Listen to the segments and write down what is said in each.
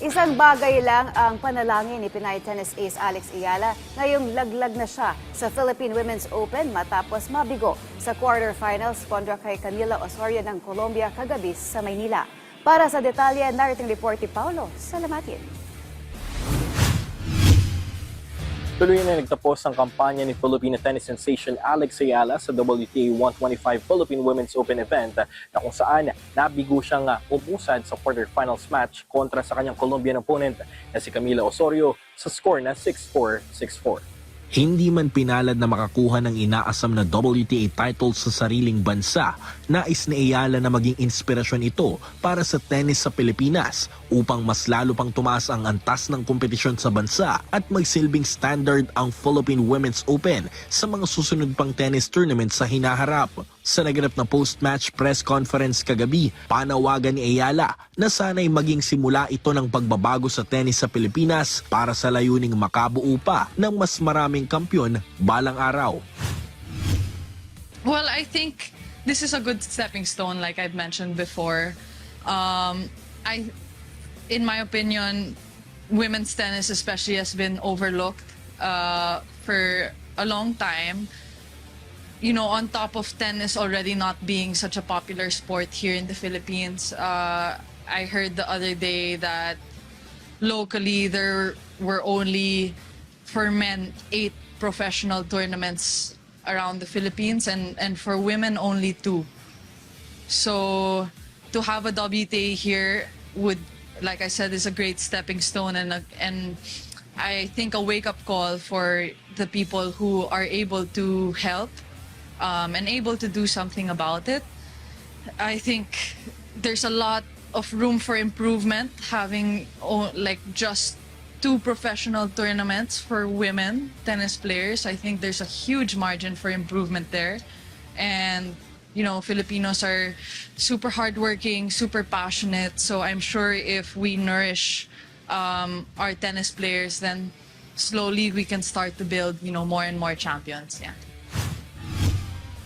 Isang bagay lang ang panalangin ni Pinay tennis ace Alex Ayala ngayong laglag na siya sa Philippine Women's Open matapos mabigo sa quarterfinals kontra kay Camila Osorio ng Colombia kagabi sa Maynila. Para sa detalye, narrating report ni Paulo Salamatin. Tuloy na nagtapos ang kampanya ni Filipino tennis sensation Alex Ayala sa WTA 125 Philippine Women's Open event na kung saan nabigo siyang umusad sa quarterfinals match kontra sa kanyang Colombian opponent na si Camila Osorio sa score na 6-4, 6-4. Hindi man pinalad na makakuha ng inaasam na WTA title sa sariling bansa, nais ni Ayala na maging inspirasyon ito para sa tennis sa Pilipinas upang mas lalo pang tumaas ang antas ng kompetisyon sa bansa at magsilbing standard ang Philippine Women's Open sa mga susunod pang tennis tournament sa hinaharap. Sa naganap na post-match press conference kagabi, panawagan ni Ayala na sana'y maging simula ito ng pagbabago sa tennis sa Pilipinas para sa layuning makabuo pa ng mas maraming kampyon balang araw. Well, I think this is a good stepping stone, like I've mentioned before. In my opinion, women's tennis especially has been overlooked for a long time. You know, on top of tennis already not being such a popular sport here in the Philippines, I heard the other day that locally there were only, for men, 8 professional tournaments around the Philippines and for women only 2. So to have a WTA here would, like I said, is a great stepping stone and I think a wake-up call for the people who are able to help and able to do something about it. I think there's a lot of room for improvement having like just 2 professional tournaments for women tennis players. I think there's a huge margin for improvement there. And you know, Filipinos are super hardworking, super passionate. So I'm sure if we nourish our tennis players, then slowly we can start to build, you know, more and more champions. Yeah.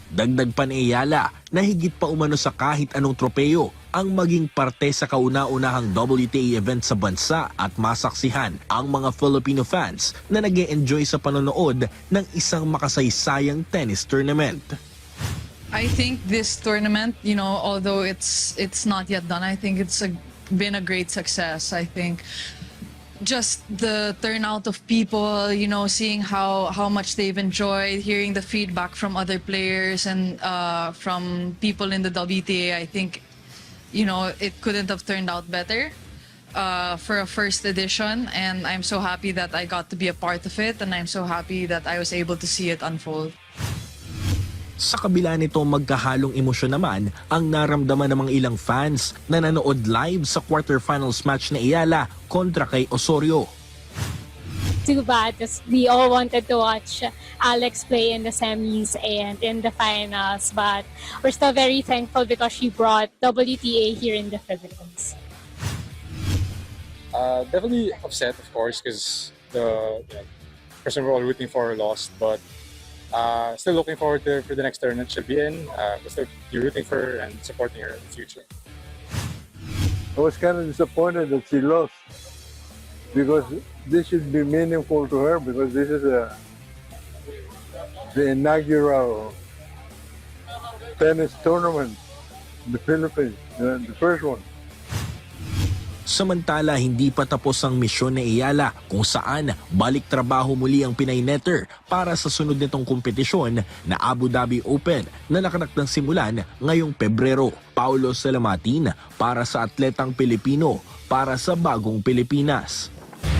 Dagdag pa ni Ayala na higit pa umano sa kahit anong tropeyo ang maging parte sa kauna-unahang WTA event sa bansa at masaksihan ang mga Filipino fans na nag-e-enjoy sa panonood ng isang makasaysayang tennis tournament. I think this tournament, you know, although it's not yet done, I think it's been a great success. I think just the turnout of people, you know, seeing how much they've enjoyed, hearing the feedback from other players and from people in the WTA, I think, you know, it couldn't have turned out better for a first edition. And I'm so happy that I got to be a part of it, and I'm so happy that I was able to see it unfold. Sa kabila nito, magkahalong emosyon naman ang naramdaman ng mga ilang fans na nanood live sa quarterfinals match na Ayala kontra kay Osorio. Too bad because we all wanted to watch Alex play in the semis and in the finals, but we're still very thankful because she brought WTA here in the Philippines. Definitely upset, of course, because the person we're all rooting for lost, but still looking forward for the next tournament she'll be in. We'll still be rooting for her and supporting her in the future. I was kind of disappointed that she lost because this should be meaningful to her because this is the inaugural tennis tournament in the Philippines, the first one. Samantala, hindi pa tapos ang misyon ni Ayala kung saan balik trabaho muli ang Pinay netter para sa sunod nitong kompetisyon na Abu Dhabi Open na nakanakdang simulan ngayong Pebrero. Paulo Salamatin para sa Atletang Pilipino para sa Bagong Pilipinas.